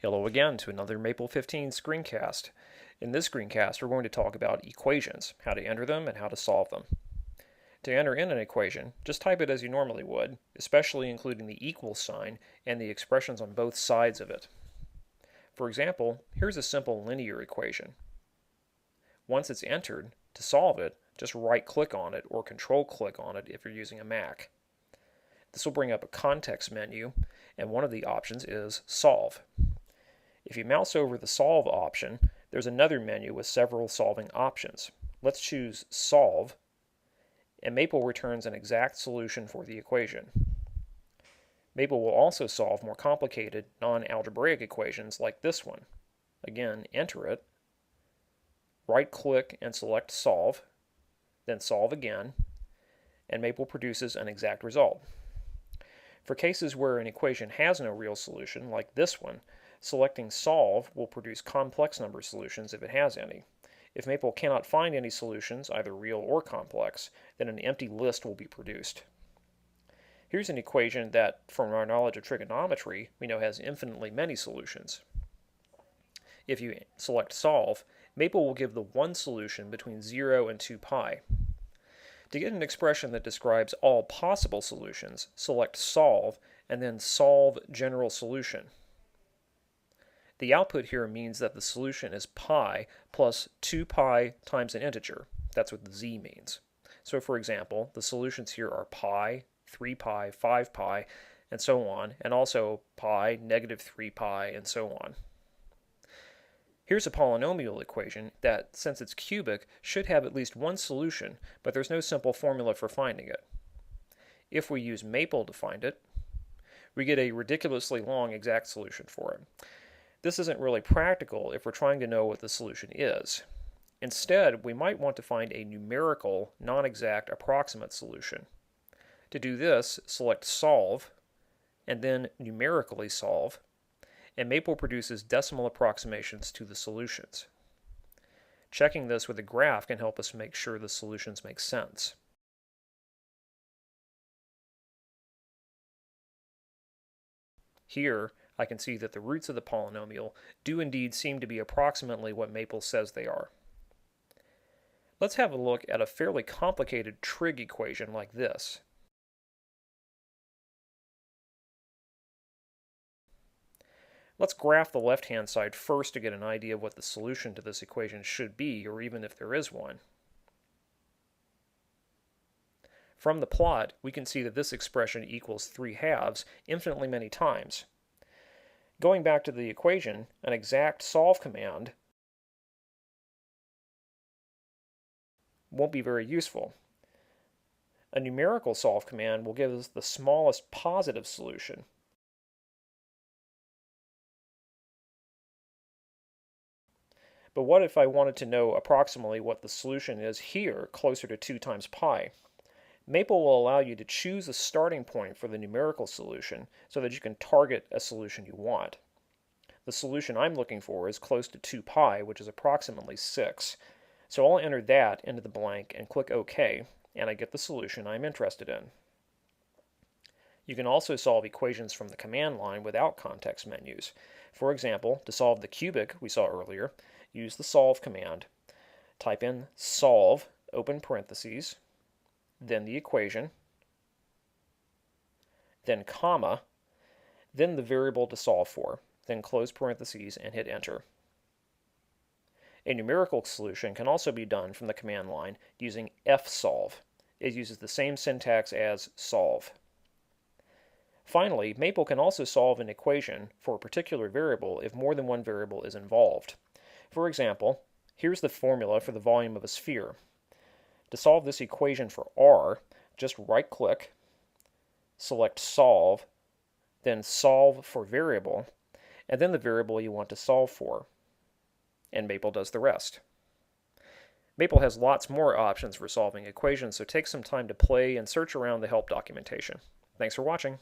Hello again to another Maple 15 screencast. In this screencast, we're going to talk about equations, how to enter them and how to solve them. To enter in an equation, just type it as you normally would, especially including the equal sign and the expressions on both sides of it. For example, here's a simple linear equation. Once it's entered, to solve it, just right-click on it or control-click on it if you're using a Mac. This will bring up a context menu, and one of the options is Solve. If you mouse over the Solve option, there's another menu with several solving options. Let's choose Solve, and Maple returns an exact solution for the equation. Maple will also solve more complicated non-algebraic equations like this one. Again, enter it, right-click and select Solve, then Solve again, and Maple produces an exact result. For cases where an equation has no real solution, like this one, selecting Solve will produce complex number solutions if it has any. If Maple cannot find any solutions, either real or complex, then an empty list will be produced. Here's an equation that, from our knowledge of trigonometry, we know has infinitely many solutions. If you select Solve, Maple will give the one solution between 0 and 2 pi. To get an expression that describes all possible solutions, select Solve and then Solve General Solution. The output here means that the solution is pi plus 2 pi times an integer. That's what the z means. So for example, the solutions here are pi, 3 pi, 5 pi, and so on, and also pi, negative 3 pi, and so on. Here's a polynomial equation that, since it's cubic, should have at least one solution, but there's no simple formula for finding it. If we use Maple to find it, we get a ridiculously long exact solution for it. This isn't really practical if we're trying to know what the solution is. Instead, we might want to find a numerical, non-exact, approximate solution. To do this, select Solve, and then Numerically Solve, and Maple produces decimal approximations to the solutions. Checking this with a graph can help us make sure the solutions make sense. Here, I can see that the roots of the polynomial do indeed seem to be approximately what Maple says they are. Let's have a look at a fairly complicated trig equation like this. Let's graph the left-hand side first to get an idea of what the solution to this equation should be, or even if there is one. From the plot, we can see that this expression equals 3/2 infinitely many times. Going back to the equation, an exact solve command won't be very useful. A numerical solve command will give us the smallest positive solution. But what if I wanted to know approximately what the solution is here, closer to 2 times pi? Maple will allow you to choose a starting point for the numerical solution so that you can target a solution you want. The solution I'm looking for is close to 2 pi, which is approximately 6. So I'll enter that into the blank and click OK, and I get the solution I'm interested in. You can also solve equations from the command line without context menus. For example, to solve the cubic we saw earlier, use the solve command. Type in solve, open parentheses, then the equation, then comma, then the variable to solve for, then close parentheses and hit enter. A numerical solution can also be done from the command line using fsolve. It uses the same syntax as solve. Finally, Maple can also solve an equation for a particular variable if more than one variable is involved. For example, here's the formula for the volume of a sphere. To solve this equation for r, just right-click, select Solve, then Solve for Variable, and then the variable you want to solve for. And Maple does the rest. Maple has lots more options for solving equations, so take some time to play and search around the help documentation. Thanks for watching.